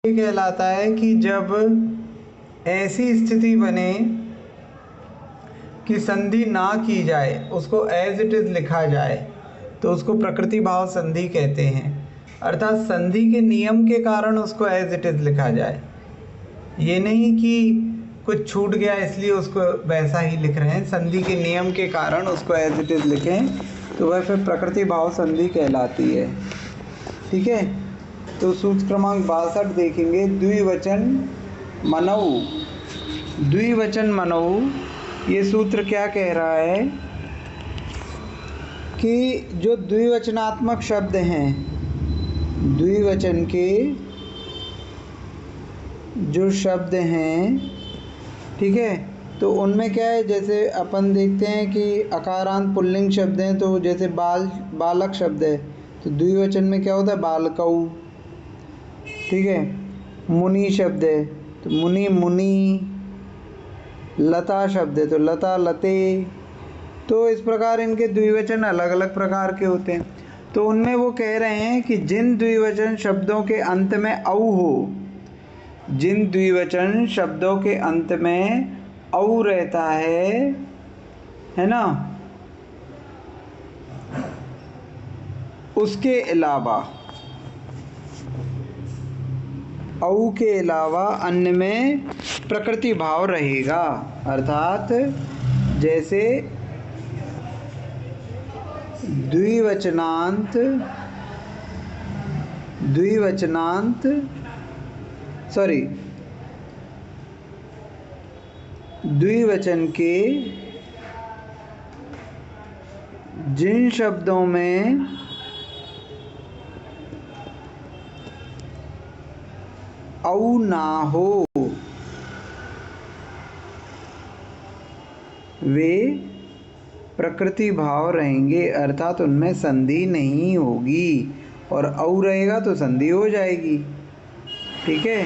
ये कहलाता है कि जब ऐसी स्थिति बने कि संधि ना की जाए, उसको एज इट इज़ लिखा जाए, तो उसको प्रकृति भाव संधि कहते हैं। अर्थात संधि के नियम के कारण उसको एज इट इज़ लिखा जाए, ये नहीं कि कुछ छूट गया इसलिए उसको वैसा ही लिख रहे हैं। संधि के नियम के कारण उसको एज इट इज़ लिखें तो वह फिर प्रकृति भाव संधि कहलाती है। ठीक है, तो सूत्र क्रमांक 62 देखेंगे। द्विवचन मनऊ। द्विवचन मनऊ, ये सूत्र क्या कह रहा है कि जो द्विवचनात्मक शब्द हैं, द्विवचन के जो शब्द हैं, ठीक है, तो उनमें क्या है, जैसे अपन देखते हैं कि अकारांत पुल्लिंग शब्द हैं, तो जैसे बालक शब्द है तो द्विवचन में क्या होता है, बालकऊ। ठीक है, मुनि शब्द है तो मुनि मुनि, लता शब्द है तो लता लते। तो इस प्रकार इनके द्विवचन अलग अलग प्रकार के होते हैं। तो उनमें वो कह रहे हैं कि जिन द्विवचन शब्दों के अंत में औ हो, जिन द्विवचन शब्दों के अंत में औ रहता है ना, उसके अलावा औ के अलावा अन्य में प्रकृति भाव रहेगा। अर्थात जैसे द्विवचनांत द्विवचन के जिन शब्दों में औ ना हो वे प्रकृति भाव रहेंगे, अर्थात उनमें संधि नहीं होगी, और औ रहेगा तो संधि हो जाएगी। ठीक है,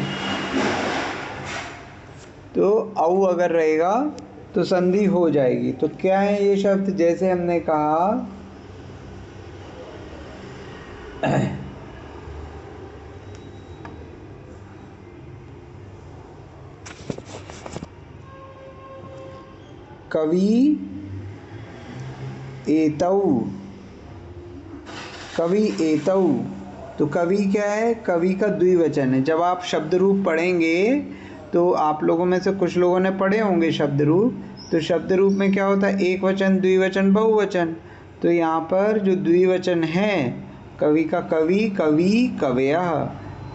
तो औ अगर रहेगा तो संधि हो जाएगी। तो क्या है ये शब्द, जैसे हमने कहा कवि एतौ, कवि एतौ, तो कवि क्या है, कवि का द्विवचन है। जब आप शब्द रूप पढ़ेंगे तो आप लोगों में से कुछ लोगों ने पढ़े होंगे शब्द रूप, तो शब्द रूप में क्या होता है, एक वचन, द्विवचन, बहुवचन। तो यहाँ पर जो द्विवचन है कवि का, कवि कवि कवयः,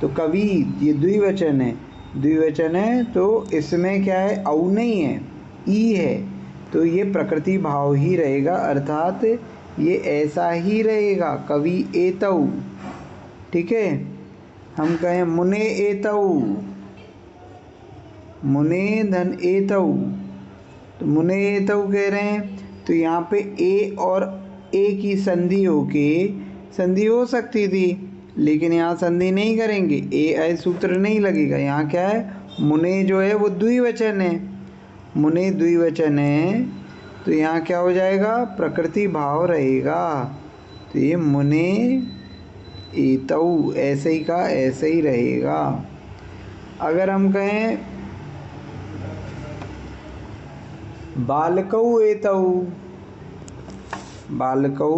तो कवि ये द्विवचन है, द्विवचन है, तो इसमें क्या है, औ नहीं है, ई है, तो ये प्रकृति भाव ही रहेगा, अर्थात ये ऐसा ही रहेगा, कवि एतौ। ठीक है, हम कहें मुने एतौ, मुने धन एतौ, तो मुने एतौ कह रहे हैं, तो यहाँ पे ए और ए की संधि संधि हो सकती थी, लेकिन यहाँ संधि नहीं करेंगे, ए सूत्र नहीं लगेगा। यहाँ क्या है, मुने जो है वो द्विवचन है, मुने द्विवचन है, तो यहाँ क्या हो जाएगा, प्रकृति भाव रहेगा। तो ये मुने एतौ ऐसे ही का ऐसे ही रहेगा। अगर हम कहें बालकौ एतौ, बालकौ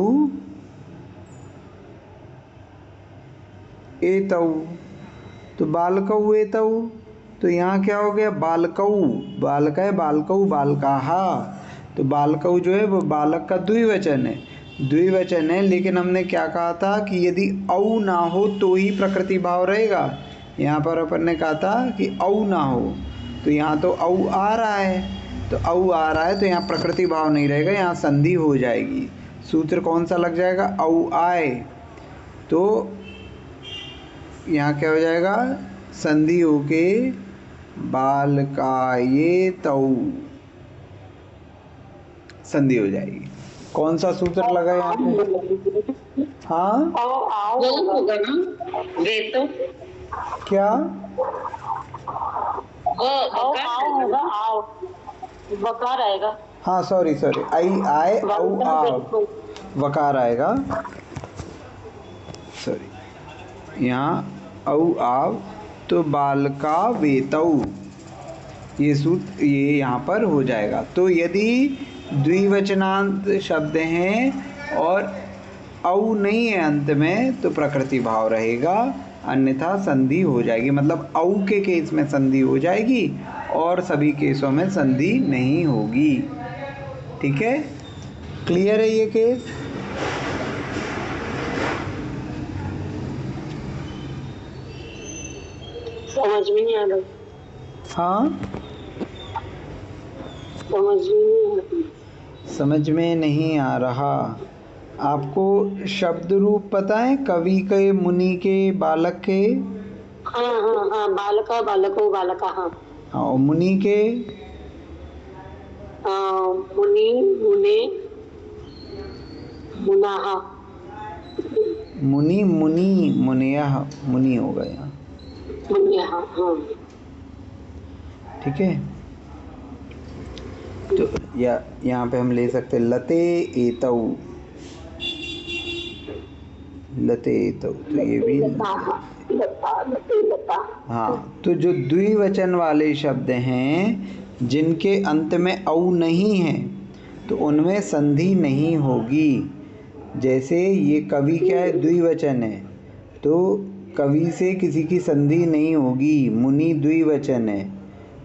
एतौ, तो बालकौ एतौ, तो यहाँ क्या हो गया, बालकौ, बालक है, बालकौ बालकाः, तो बालकौ जो है वो बालक का द्विवचन है, द्विवचन है, लेकिन हमने क्या कहा था कि यदि औ ना हो तो ही प्रकृति भाव रहेगा। यहाँ पर अपन ने कहा था कि औ ना हो, तो यहाँ तो औ आ रहा है, तो औ आ रहा है तो यहाँ प्रकृति भाव नहीं रहेगा, यहाँ संधि हो जाएगी। सूत्र कौन सा लग जाएगा, औ आए, तो यहाँ क्या हो जाएगा, संधि होके बालकायेतौ, संधि हो जाएगी। कौन सा सूत्र लगा यहाँ पे, हाँ होगा ना, वेतो क्या, वकार आएगा, हाँ सॉरी आई आए औ आव, वकार आएगा, सॉरी, यहाँ औ आव, तो बालका वेतौ, ये सूत्र ये यहाँ पर हो जाएगा। तो यदि द्विवचनांत शब्द हैं और औ नहीं है अंत में तो प्रकृति भाव रहेगा, अन्यथा संधि हो जाएगी। मतलब औ के केस में संधि हो जाएगी और सभी केसों में संधि नहीं होगी। ठीक है, क्लियर है ये केस? समझ में नहीं आ रहा। हाँ, समझ में नहीं आ रहा। समझ में नहीं आ रहा। आपको शब्द रूप पता है कवि के, मुनि के, बालक के? हाँ हाँ हाँ, बालका बालको बालका। हाँ हाँ, और मुनि के? मुनि मुने मुनाहा। मुनि मुनि मुनियः, मुनि हो गया। मुनिहा। हाँ ठीक है, तो या यहाँ पे हम ले सकते लते एतौ, लते एतौ, तो ये भी लता। हाँ। तो जो द्विवचन वाले शब्द हैं जिनके अंत में औ नहीं है तो उनमें संधि नहीं होगी। जैसे ये कवि क्या है, द्विवचन है, तो कवि से किसी की संधि नहीं होगी। मुनि द्विवचन है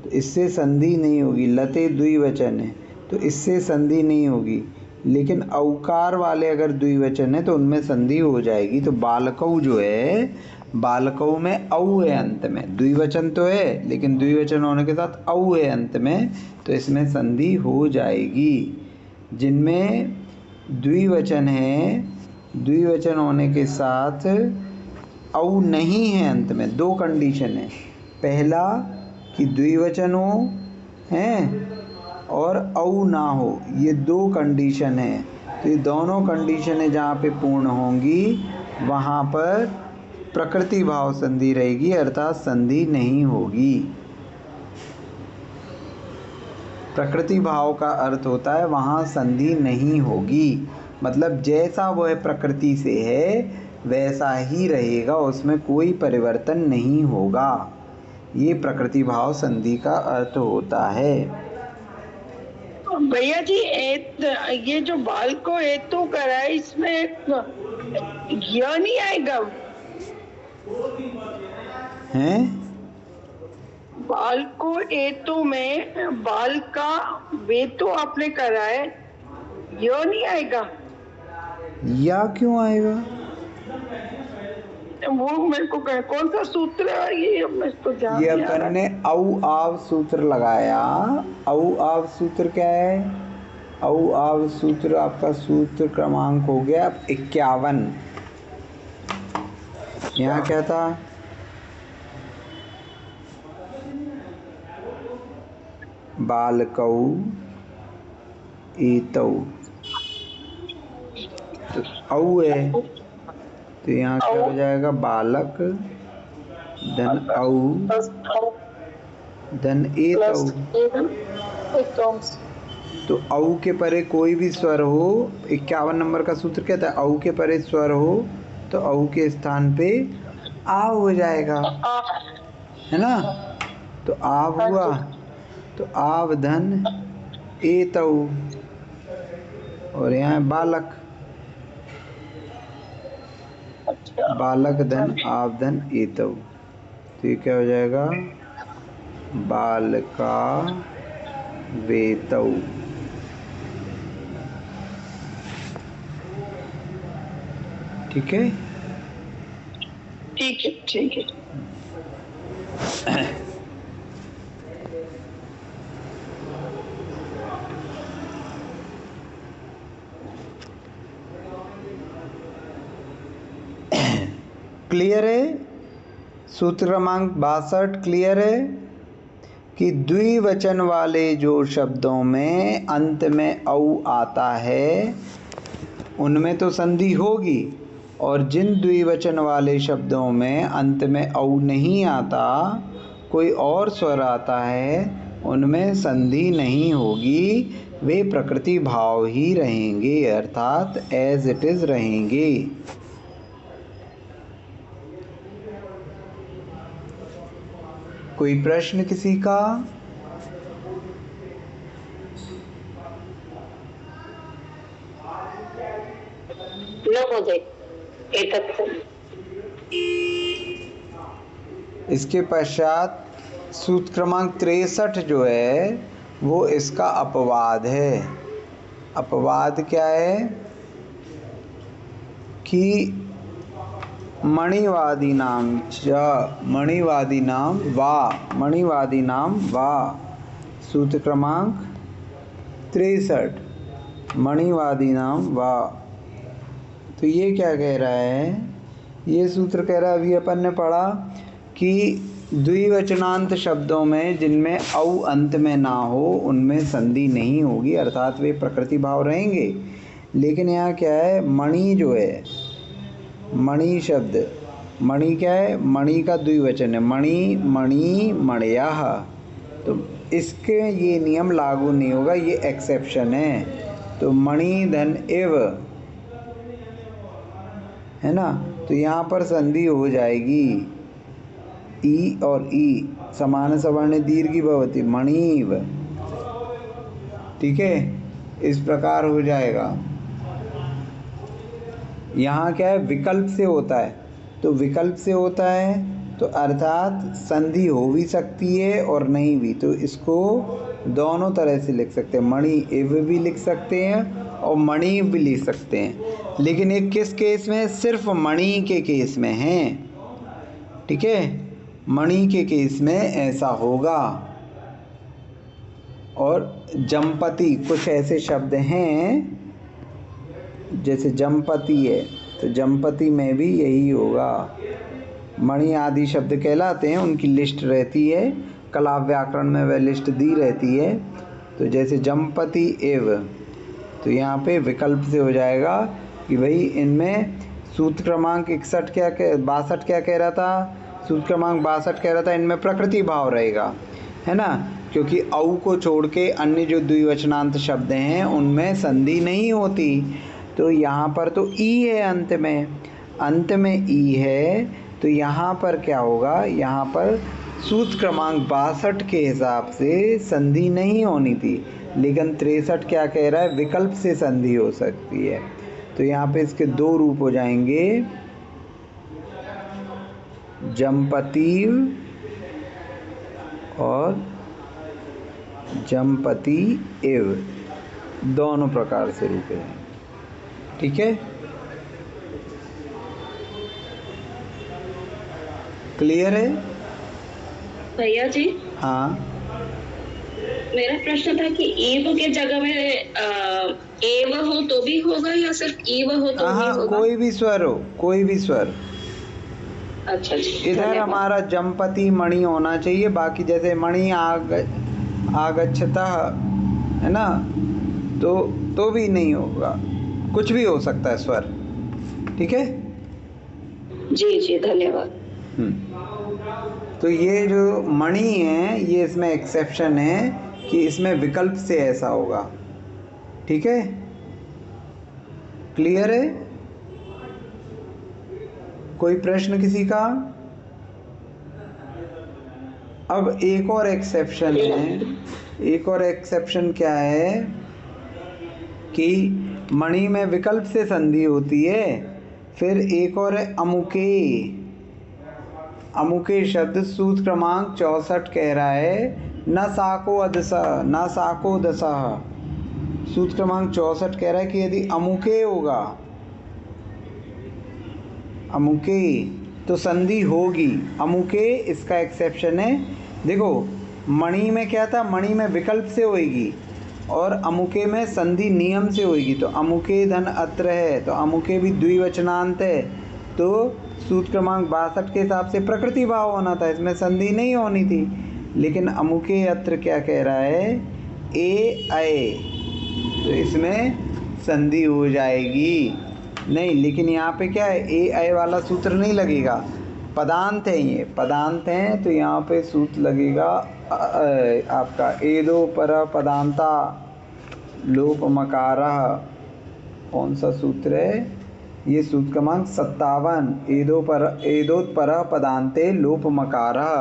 तो इससे संधि नहीं होगी। लते द्विवचन है तो इससे संधि नहीं होगी। लेकिन औकार वाले अगर द्विवचन है तो उनमें संधि हो जाएगी। तो बालकौ जो है, बालकौ में औ है अंत में, द्विवचन तो है लेकिन द्विवचन होने के साथ औ है अंत में, तो इसमें संधि हो जाएगी। जिनमें द्विवचन है, द्विवचन होने के साथ औ नहीं है अंत में, दो कंडीशन है। पहला कि द्विवचन हो हैं और औ ना हो, ये दो कंडीशन है। तो ये दोनों कंडीशन है जहाँ पे पूर्ण होंगी वहाँ पर प्रकृति भाव संधि रहेगी, अर्थात संधि नहीं होगी। प्रकृति भाव का अर्थ होता है वहाँ संधि नहीं होगी, मतलब जैसा वह प्रकृति से है वैसा ही रहेगा, उसमें कोई परिवर्तन नहीं होगा। ये प्रकृति भाव संधि का अर्थ होता है। भैया जी ये जो बाल को हेतु करा है इसमें यह नहीं आएगा? हैं? बाल को हेतु में बाल का वेतु आपने करा है, यह नहीं आएगा? या क्यों आएगा? वो मेरे को कौन सा सूत्र है ये मेरे को ध्यान ये नहीं आ अपन रहा। ने औ आव सूत्र लगाया। औ आव सूत्र क्या है? औ आव सूत्र आपका सूत्र क्रमांक हो गया 51। यहाँ क्या था? बालकौ एतौ, तो औ है तो यहाँ क्या हो जाएगा? बालक धन औ धन एतौ। तो औ के परे कोई भी स्वर हो, 51 नंबर का सूत्र कहता है औ के परे स्वर हो तो औ के स्थान पे आ हो जाएगा, है ना? तो आव हुआ तो आव धन एतौ, और यहाँ बालक, बालक धन आव धन एतौ, तो ये क्या हो जाएगा? बालका वेतौ। ठीक है, ठीक है ठीक है। क्लियर है? सूत्र क्रमांक 62 क्लियर है कि द्विवचन वाले जो शब्दों में अंत में औ आता है उनमें तो संधि होगी, और जिन द्विवचन वाले शब्दों में अंत में औ नहीं आता, कोई और स्वर आता है, उनमें संधि नहीं होगी, वे प्रकृति भाव ही रहेंगे, अर्थात एज इट इज रहेंगे। कोई प्रश्न किसी का? न महोदय, एतत् इसके पश्चात सूत्र क्रमांक 63 जो है वो इसका अपवाद है। अपवाद क्या है कि मणिवादी नाम वा सूत्र क्रमांक 63 मणिवादी नाम वा। तो ये क्या कह रहा है? ये सूत्र कह रहा है, अभी अपन ने पढ़ा कि द्विवचनांत शब्दों में जिनमें औ अंत में ना हो उनमें संधि नहीं होगी, अर्थात वे प्रकृति भाव रहेंगे। लेकिन यहाँ क्या है, मणि जो है, मणि शब्द, मणि क्या है? मणि का द्विवचन है, मणि मणि मणयः। तो इसके ये नियम लागू नहीं होगा, ये एक्सेप्शन है। तो मणि धन एव है ना, तो यहाँ पर संधि हो जाएगी। ई और ई समान सवर्ण दीर्घी भवति मणिव। ठीक है, इस प्रकार हो जाएगा। यहाँ क्या है, विकल्प से होता है। तो विकल्प से होता है तो अर्थात संधि हो भी सकती है और नहीं भी। तो इसको दोनों तरह से लिख सकते हैं, मणि एव भी लिख सकते हैं और मणि भी लिख सकते हैं। लेकिन ये किस केस में? सिर्फ मणि के केस में है। ठीक है, मणि के केस में ऐसा होगा। और जमपति, कुछ ऐसे शब्द हैं जैसे जमपति है, तो जमपति में भी यही होगा। मणि आदि शब्द कहलाते हैं, उनकी लिस्ट रहती है, कला व्याकरण में वह लिस्ट दी रहती है। तो जैसे जमपति एव, तो यहाँ पे विकल्प से हो जाएगा कि भाई इनमें सूत्र क्रमांक 62 क्या कह रहा था? सूत्र क्रमांक 62 कह रहा था इनमें प्रकृति भाव रहेगा, है ना, क्योंकि औ को छोड़ के अन्य जो द्विवचनांत शब्द हैं उनमें संधि नहीं होती। तो यहाँ पर तो ई है, अंत में ई है, तो यहाँ पर क्या होगा? यहाँ पर सूत्र क्रमांक 62 के हिसाब से संधि नहीं होनी थी, लेकिन 63 क्या कह रहा है? विकल्प से संधि हो सकती है। तो यहाँ पे इसके दो रूप हो जाएंगे, जमपति और जमपति एव, दोनों प्रकार से रूप हैं। ठीक है, क्लियर है भैया जी? हाँ, मेरा प्रश्न था कि एव के जगह में एव हो तो भी होगा या सिर्फ ईव हो तो भी होगा? कोई भी स्वर हो, कोई भी स्वर। अच्छा जी, इधर हमारा जमपति मणि होना चाहिए, बाकी जैसे मणि आगच्छता है ना, तो भी नहीं होगा, कुछ भी हो सकता है स्वर। ठीक है जी जी, धन्यवाद। तो ये जो मणि है ये इसमें एक्सेप्शन है कि इसमें विकल्प से ऐसा होगा। ठीक है, क्लियर है? कोई प्रश्न किसी का? अब एक और एक्सेप्शन है। एक और एक्सेप्शन क्या है कि मणि में विकल्प से संधि होती है। फिर एक और है अमुके। अमुके शब्द सूत्र क्रमांक 64 कह रहा है न साको अदसः, न साको दसः। सूत्र क्रमांक 64 कह रहा है कि यदि अमुके होगा, अमुके, तो संधि होगी। अमुके इसका एक्सेप्शन है। देखो मणि में क्या था? मणि में विकल्प से होगी और अमुके में संधि नियम से होगी। तो अमुके धन अत्र है, तो अमुके भी द्विवचनांत है, तो सूत्र क्रमांक 62 के हिसाब से प्रकृति भाव होना था, इसमें संधि नहीं होनी थी। लेकिन अमुके अत्र क्या कह रहा है? ए अय, तो इसमें संधि हो जाएगी। नहीं, लेकिन यहाँ पे क्या है? ए अय वाला सूत्र नहीं लगेगा, पदांत है, ये पदांत हैं, तो यहाँ पे सूत्र लगेगा आपका एदो पर पदांता लोप मकारः। कौन सा सूत्र है ये? सूत्र क्रमांक 57, एदोत्पर पदांते लोप मकारः।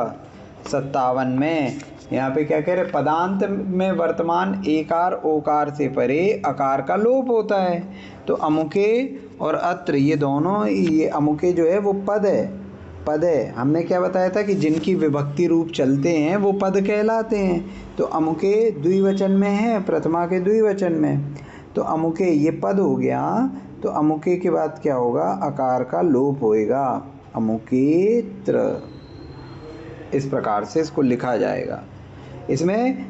57 में। यहाँ पे क्या कह रहे, पदांत में वर्तमान एकार ओकार से परे अकार का लोप होता है। तो अमुके और अत्र ये दोनों, ये अमुके जो है वो पद है। हमने क्या बताया था कि जिनकी विभक्ति रूप चलते हैं वो पद कहलाते हैं। तो अमुके द्विवचन में है, प्रथमा के द्विवचन में। तो अमुके ये पद हो गया। तो अमुके के बाद क्या होगा, अकार का लोप होएगा, अमुकेत्र, इस प्रकार से इसको लिखा जाएगा। इसमें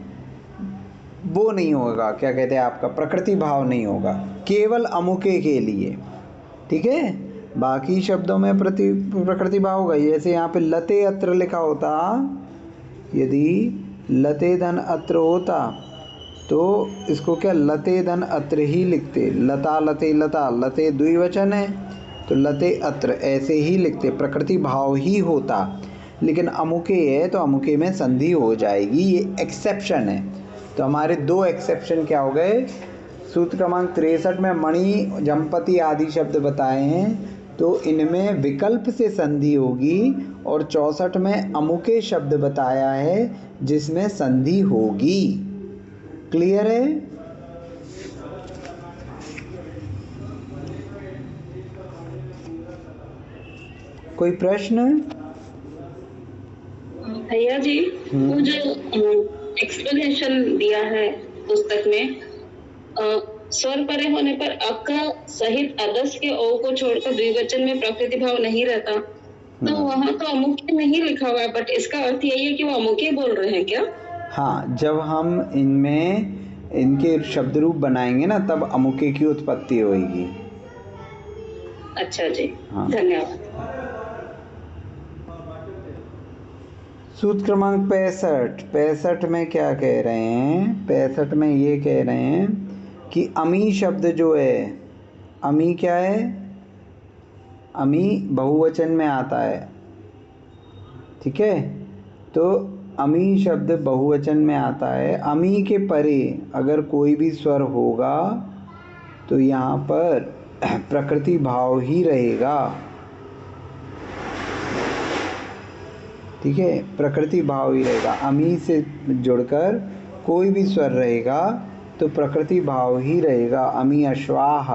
वो नहीं होगा, क्या कहते हैं आपका, प्रकृति भाव नहीं होगा, केवल अमुके के लिए, ठीक है। बाकी शब्दों में प्रकृति भाव होगा। जैसे यहाँ पे लते अत्र लिखा होता, यदि लते धन अत्र होता तो इसको क्या लते धन अत्र ही लिखते, लता लते लता, लते द्विवचन है तो लते अत्र ऐसे ही लिखते, प्रकृति भाव ही होता। लेकिन अमुके है तो अमुके में संधि हो जाएगी, ये एक्सेप्शन है। तो हमारे दो एक्सेप्शन क्या हो गए, सूत्र क्रमांक 63 में मणि जमपति आदि शब्द बताए हैं तो इनमें विकल्प से संधि होगी, और 64 में अमुके शब्द बताया है जिसमें संधि होगी। क्लियर है? कोई प्रश्न? भैया जी, वो जो एक्सप्लेनेशन दिया है पुस्तक में, स्वर परे होने पर अक सहित अदस के ओ को छोड़कर द्विवचन में प्रकृति भाव नहीं रहता, तो वहाँ तो अमुके नहीं लिखा हुआ है, बट इसका अर्थ यही है कि वो अमुके बोल रहे हैं क्या? हाँ, जब हम इनमें इनके शब्द रूप बनाएंगे ना तब अमुके की उत्पत्ति होगी। अच्छा जी, हाँ। धन्यवाद। सूत्र क्रमांक 65 में क्या कह रहे हैं, 65 में ये कह रहे हैं कि अमी शब्द जो है, अमी क्या है, अमी बहुवचन में आता है, ठीक है। तो अमी शब्द बहुवचन में आता है। अमी के परे अगर कोई भी स्वर होगा तो यहाँ पर प्रकृति भाव ही रहेगा, ठीक है, प्रकृति भाव ही रहेगा। अमी से जुड़कर कोई भी स्वर रहेगा तो प्रकृति भाव ही रहेगा। अमी अश्वाह,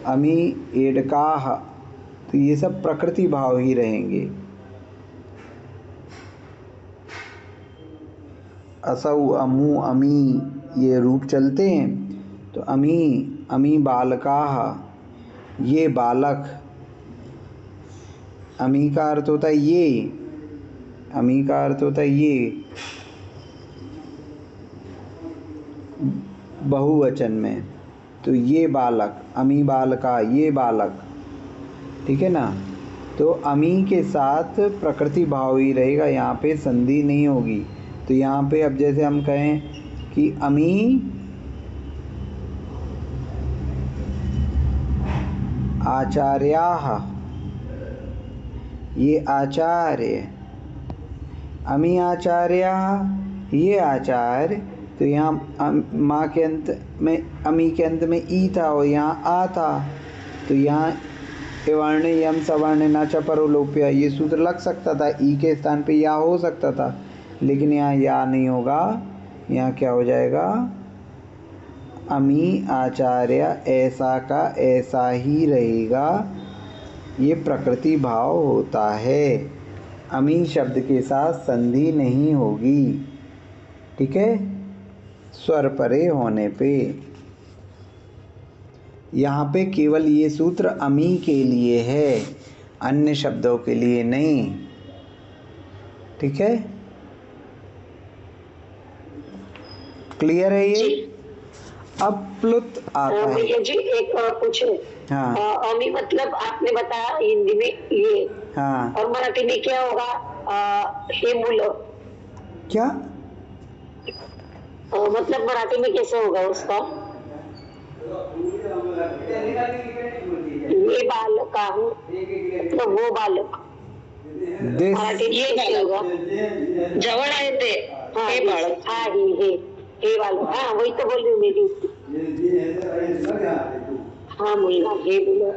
अमी एडकाह, तो ये सब प्रकृति भाव ही रहेंगे। असौ, अमु, अमी ये रूप चलते हैं। तो अमी, अमी बालकाह, ये बालक, अमी का अर्थ होता है ये, अमी का अर्थ होता है ये बहुवचन में। तो ये बालक, अमी बालका, ये बालक, ठीक है ना। तो अमी के साथ प्रकृति भाव ही रहेगा, यहाँ पे संधि नहीं होगी। तो यहाँ पे अब जैसे हम कहें कि अमी आचार्याः, ये आचार्य, अमी आचार्याः, ये आचार्य। तो यहाँ माँ के अंत में, अमी के अंत में ई था और यहाँ आ था, तो यहाँ वर्ण यम सवर्ण न चपरो लोप्य, ये सूत्र लग सकता था, ई के स्थान पे या हो सकता था, लेकिन यहाँ या नहीं होगा। यहाँ क्या हो जाएगा, अमी आचार्य ऐसा का ऐसा ही रहेगा, ये प्रकृति भाव होता है। अमी शब्द के साथ संधि नहीं होगी, ठीक है, स्वर परे होने पे। यहाँ पे केवल ये सूत्र अमी के लिए है, अन्य शब्दों के लिए नहीं, ठीक है। क्लियर है ये? अब प्लुत आता है। भैया जी एक पूछे, हाँ अमी मतलब आपने बताया हिंदी में ये, हाँ, और मराठी में क्या होगा, हे मुलं, क्या मतलब मराठी में कैसे होगा उसका, ये बालक हूँ मतलब वो बालक, मराठी में कैसे होगा, जवळ आहे ते, हाँ हे बाळक, हाँ हे बालक, हाँ वही तो बोल रही हूँ मेरी, हाँ मुलगा, हे मुलं,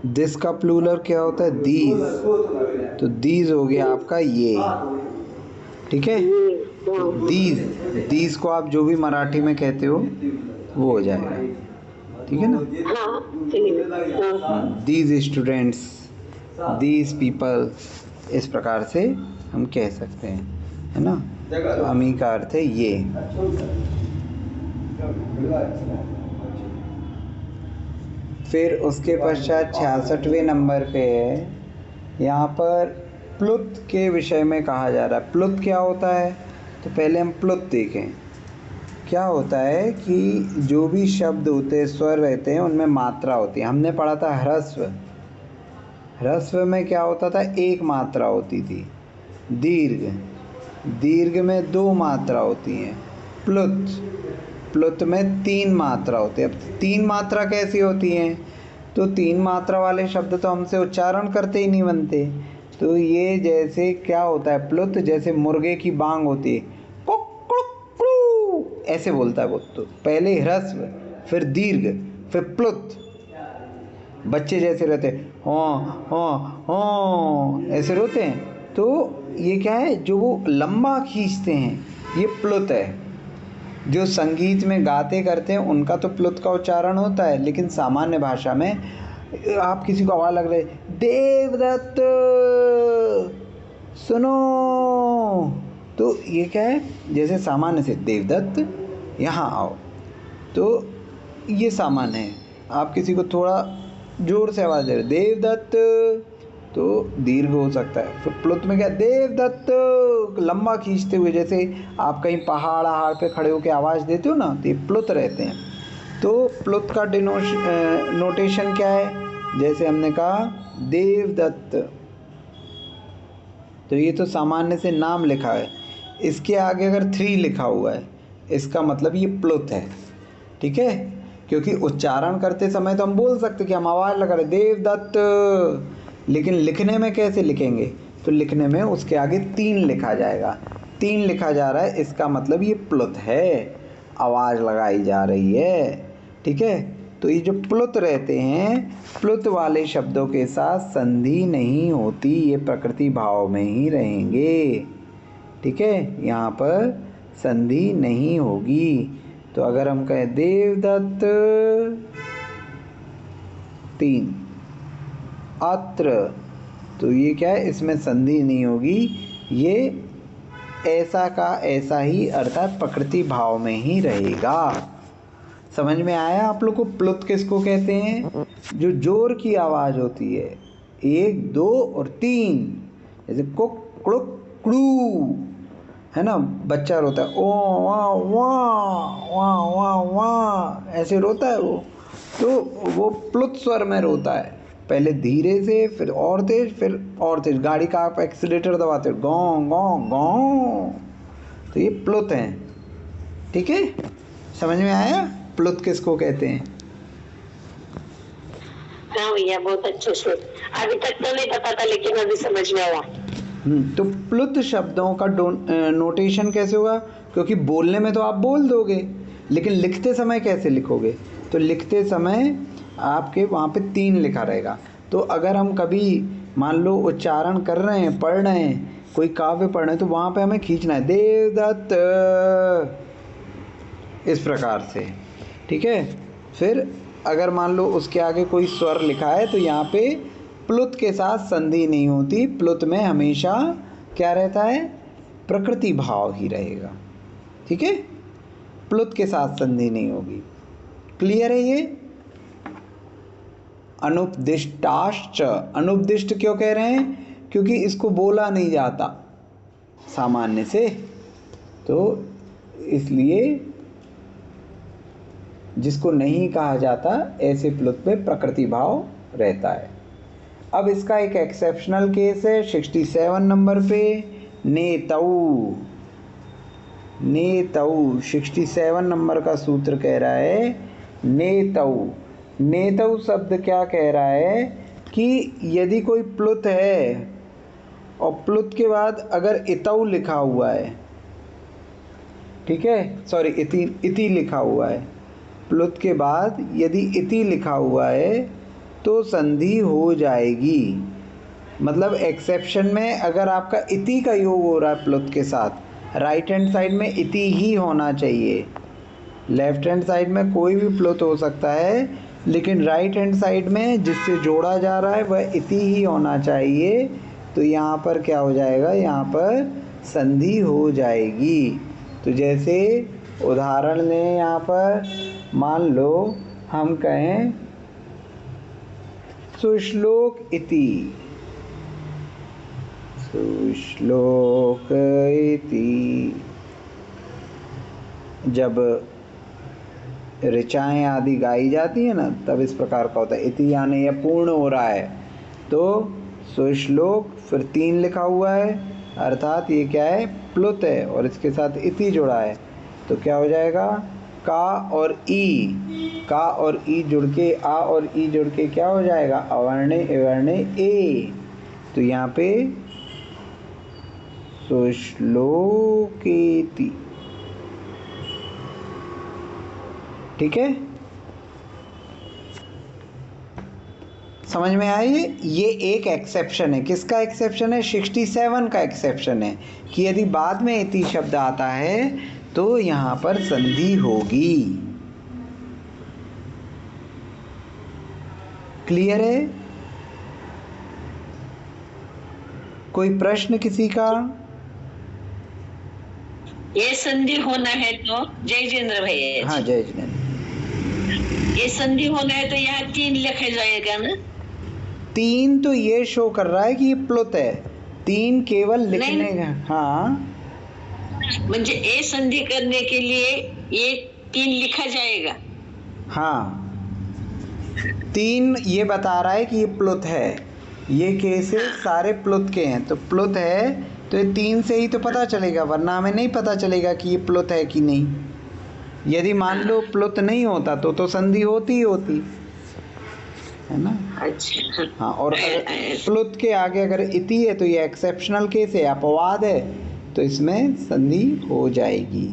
दिस का प्लूरल क्या होता है? दीज। तो दीज हो गया आपका ये, ठीक है। तो दीज, दीज को आप जो भी मराठी में कहते हो वो हो जाएगा, ठीक है ना। दीज स्टूडेंट्स, दीज पीपल, इस प्रकार से हम कह सकते हैं, है ना। तो अमी का अर्थ है ये। फिर उसके पश्चात 66वें नंबर पे है, यहाँ पर प्लुत के विषय में कहा जा रहा है। प्लुत क्या होता है? तो पहले हम प्लुत देखें। क्या होता है कि जो भी शब्द होते हैं, स्वर रहते हैं, उनमें मात्रा होती है। हमने पढ़ा था ह्रस्व, ह्रस्व में क्या होता था? एक मात्रा होती थी। दीर्घ, दीर्घ में दो मात्रा होती हैं। प्लुत, प्लुत में तीन मात्रा होती है। अब तीन मात्रा कैसी होती हैं? तो तीन मात्रा वाले शब्द तो हमसे उच्चारण करते ही नहीं बनते। तो ये जैसे क्या होता है प्लुत, जैसे मुर्गे की बांग होती है, कुक कुक क्रू, ऐसे बोलता है वो। तो पहले ह्रस्व, फिर दीर्घ, फिर प्लुत। बच्चे जैसे रहते हैं, हाँ हाँ हाँ, ऐसे रोते हैं। तो ये क्या है? जो वो लंबा खींचते हैं, ये प्लुत है। जो संगीत में गाते करते हैं उनका तो प्लुत का उच्चारण होता है, लेकिन सामान्य भाषा में आप किसी को आवाज़ लग रही है, देवदत्त सुनो, तो ये क्या है? जैसे सामान्य से देवदत्त यहाँ आओ, तो ये सामान्य है। आप किसी को थोड़ा जोर से आवाज़ दे रहे, देवदत्त, तो दीर्घ हो सकता है। फिर प्लुत में क्या? देवदत्त, लंबा खींचते हुए, जैसे आप कहीं पहाड़ पे खड़े होकर आवाज़ देते हो ना, तो ये प्लुत रहते हैं। तो प्लुत का नोटेशन क्या है? जैसे हमने कहा देवदत्त, तो ये तो सामान्य से नाम लिखा है, इसके आगे अगर 3 लिखा हुआ है, इसका मतलब ये प्लुत है, ठीक है। क्योंकि उच्चारण करते समय तो हम बोल सकते कि हम आवाज़ लगा रहे देवदत्त, लेकिन लिखने में कैसे लिखेंगे? तो लिखने में उसके आगे 3 लिखा जाएगा। 3 लिखा जा रहा है, इसका मतलब ये प्लुत है, आवाज़ लगाई जा रही है, ठीक है। तो ये जो प्लुत रहते हैं, प्लुत वाले शब्दों के साथ संधि नहीं होती, ये प्रकृति भाव में ही रहेंगे, ठीक है। यहाँ पर संधि नहीं होगी। तो अगर हम कहें देवदत्त 3 अत्र, तो ये क्या है? इसमें संधि नहीं होगी, ये ऐसा का ऐसा ही अर्थात प्रकृति भाव में ही रहेगा। समझ में आया आप लोग को? प्लुत किसको कहते हैं? जो जोर की आवाज़ होती है, 1 2 और 3, जैसे कुक क्लुक क्लू, है ना। बच्चा रोता है, ओ वाह वाह वाह वाह वाह, ऐसे रोता है वो, तो वो प्लुत स्वर में रोता है। पहले धीरे से, फिर और तेज, फिर और तेज। गाड़ी का आप एक्सीलेटर दबाते हो, गौं गौं गौं, तो ये प्लुत हैं, ठीक है। समझ में आया प्लुत किसको कहते हैं? हाँ भैया, बहुत अच्छे से। अभी तक तो नहीं पता था, लेकिन अभी समझ में आया। तो प्लुत शब्दों का नोटेशन कैसे होगा? क्योंकि बोलने में तो आप बोल दोगे, लेकिन लिखते समय कैसे लिखोगे? तो लिखते समय आपके वहाँ पे 3 लिखा रहेगा। तो अगर हम कभी मान लो उच्चारण कर रहे हैं, पढ़ रहे हैं, कोई काव्य पढ़ रहे हैं, तो वहाँ पे हमें खींचना है देवदत्त, इस प्रकार से, ठीक है। फिर अगर मान लो उसके आगे कोई स्वर लिखा है, तो यहाँ पे प्लुत के साथ संधि नहीं होती। प्लुत में हमेशा क्या रहता है? प्रकृति भाव ही रहेगा, ठीक है। प्लुत के साथ संधि नहीं होगी। क्लियर है ये? अनुपदिष्टाश्च, अनुपदिष्ट क्यों कह रहे हैं? क्योंकि इसको बोला नहीं जाता सामान्य से, तो इसलिए जिसको नहीं कहा जाता, ऐसे प्लुत पे प्रकृति भाव रहता है। अब इसका एक एक्सेप्शनल केस है 67 नंबर पे, नेतऊ। नेतऊ 67 नंबर का सूत्र कह रहा है नेतऊ। नेतऊ शब्द क्या कह रहा है कि यदि कोई प्लुत है और प्लुत के बाद अगर इतऊ लिखा हुआ है, ठीक है, सॉरी इति लिखा हुआ है, प्लुत के बाद यदि इति लिखा हुआ है तो संधि हो जाएगी। मतलब एक्सेप्शन में अगर आपका इति का योग हो रहा है प्लुत के साथ, राइट हैंड साइड में इति ही होना चाहिए। लेफ्ट हैंड साइड में कोई भी प्लुत हो सकता है, लेकिन राइट हैंड साइड में जिससे जोड़ा जा रहा है वह इति ही होना चाहिए। तो यहाँ पर क्या हो जाएगा, यहाँ पर संधि हो जाएगी। तो जैसे उदाहरण लें, यहाँ पर मान लो हम कहें सुश्लोक इति, सुश्लोक इति। जब ऋचाएँ आदि गाई जाती है ना, तब इस प्रकार का होता है। इति यानी यह पूर्ण हो रहा है, तो सुश्लोक फिर 3 लिखा हुआ है, अर्थात ये क्या है, प्लुत है और इसके साथ इति जुड़ा है। तो क्या हो जाएगा, का और ई, का और ई जुड़ के, आ और ई जुड़ के क्या हो जाएगा, अवर्णे अवर्णे ए। तो यहाँ पे सुश्लोकेति। ठीक है, समझ में आई। ये एक एक्सेप्शन है। किसका एक्सेप्शन है, 67 का एक्सेप्शन है कि यदि बाद में इति शब्द आता है तो यहाँ पर संधि होगी। क्लियर है? कोई प्रश्न किसी का? ये संधि होना है तो जय जिनेन्द्र भैया। हाँ जय जिनेन्द्र। ये संधि होना है तो यहाँ 3 लिखा जाएगा ना। 3 तो ये शो कर रहा है कि ये प्लुत है, 3 केवल लिखने का। हाँ म्हणजे ए संधि करने के लिए ये 3 लिखा जाएगा। हाँ 3 ये बता रहा है कि ये प्लुत है। ये केसेस सारे प्लुत के हैं, तो प्लुत है तो ये 3 से ही तो पता चलेगा, वरना हमें नहीं पता चलेगा कि ये प्लुत है कि नहीं। यदि मान लो प्लुत नहीं होता तो संधि होती ही होती है ना। अच्छा हाँ, और प्लुत के आगे अगर इति है तो ये एक्सेप्शनल केस है, अपवाद है, तो इसमें संधि हो जाएगी।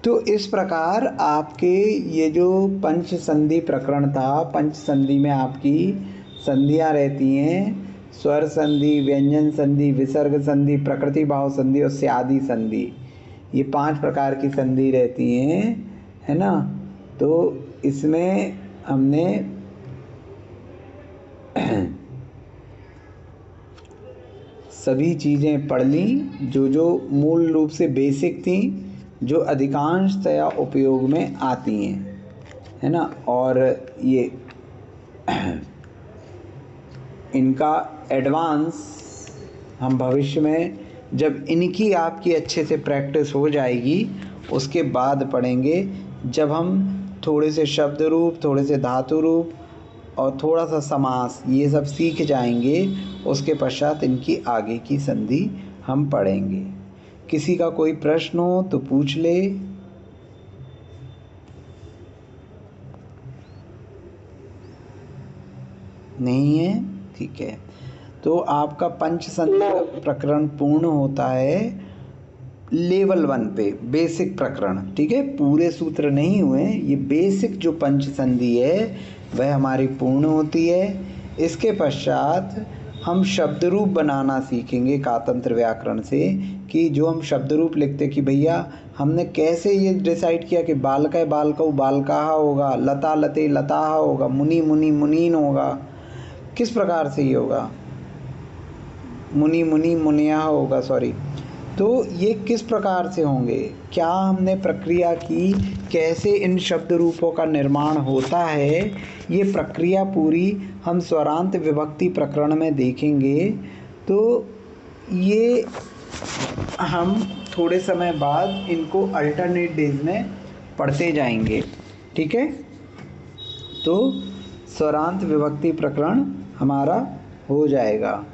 तो इस प्रकार आपके ये जो पंच संधि प्रकरण था, पंच संधि में आपकी संधियाँ रहती हैं, स्वर संधि, व्यंजन संधि, विसर्ग संधि, प्रकृति भाव संधि और स्यादि संधि। ये 5 प्रकार की संधि रहती हैं, है ना। तो इसमें हमने सभी चीज़ें पढ़ ली जो मूल रूप से बेसिक थी, जो अधिकांशतया उपयोग में आती हैं, है ना। और ये इनका एडवांस हम भविष्य में जब इनकी आपकी अच्छे से प्रैक्टिस हो जाएगी उसके बाद पढ़ेंगे, जब हम थोड़े से शब्द रूप, थोड़े से धातु रूप और थोड़ा सा समास ये सब सीख जाएंगे, उसके पश्चात इनकी आगे की संधि हम पढ़ेंगे। किसी का कोई प्रश्न हो तो पूछ ले। नहीं है? ठीक है। तो आपका पंच संधि प्रकरण पूर्ण होता है लेवल 1 पे, बेसिक प्रकरण। ठीक है, पूरे सूत्र नहीं हुए, ये बेसिक जो पंच संधि है वह हमारी पूर्ण होती है। इसके पश्चात हम शब्द रूप बनाना सीखेंगे कातंत्र व्याकरण से, कि जो हम शब्द रूप लिखते कि भैया हमने कैसे ये डिसाइड किया कि बालका बालकऊ बालकाहा होगा, लता लते लताहा होगा, मुनि मुनि मुनीन होगा, किस प्रकार से ये होगा, मुनि मुनि मुनिया होगा, सॉरी। तो ये किस प्रकार से होंगे, क्या हमने प्रक्रिया की, कैसे इन शब्द रूपों का निर्माण होता है, ये प्रक्रिया पूरी हम स्वरांत विभक्ति प्रकरण में देखेंगे। तो ये हम थोड़े समय बाद इनको अल्टरनेट डेज में पढ़ते जाएंगे। ठीक है, तो स्वरांत विभक्ति प्रकरण हमारा हो जाएगा।